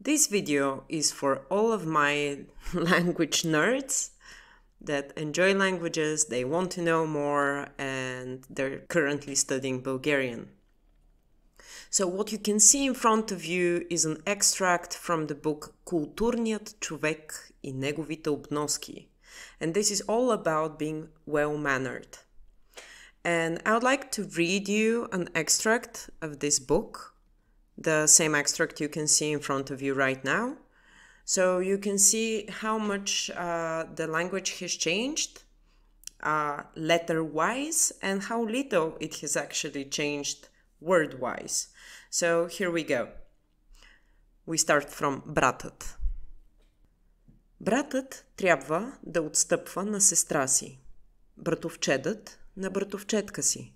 This video is for all of my language nerds that enjoy languages, they want to know more, and they're currently studying Bulgarian. So what you can see in front of you is an extract from the book Културният човек и неговите обноски. And this is all about being well-mannered. And I would like to read you an extract of this book, the same extract you can see in front of you right now. So you can see how much the language has changed letter-wise and how little it has actually changed word-wise. So here we go. We start from братът. Братът трябва да отстъпва на сестра си, братовчедът на братовчедка си.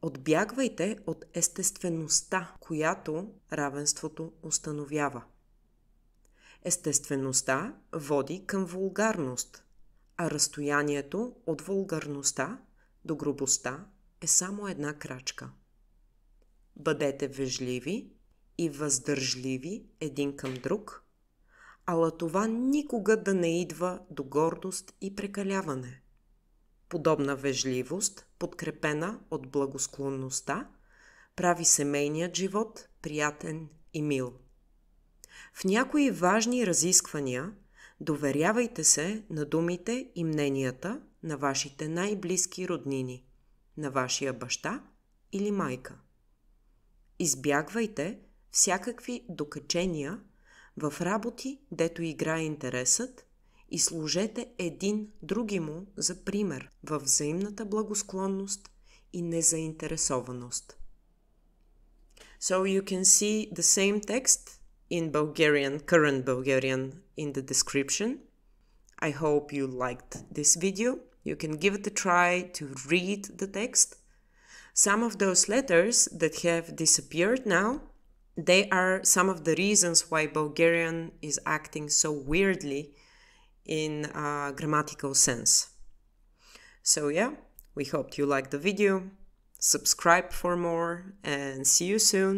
Отбягвайте от естествеността, която равенството установява. Естествеността води към вулгарност, а разстоянието от вулгарността до грубостта е само една крачка. Бъдете вежливи и въздържливи един към друг, ала това никога да не идва до гордост и прекаляване. Подобна вежливост, подкрепена от благосклонността, прави семейният живот приятен и мил. В някои важни разисквания доверявайте се на думите и мненията на вашите най-близки роднини, на вашия баща или майка. Избягвайте всякакви докачения в работи, дето играе интересът, и служете един другиму за пример във взаимната благосклонност и незаинтересованост. So you can see the same text in Bulgarian, current Bulgarian, in the description. I hope you liked this video. You can give it a try to read the text. Some of those letters that have disappeared now, they are some of the reasons why Bulgarian is acting so weirdly in a grammatical sense. So yeah, we hope you liked the video. Subscribe for more and see you soon.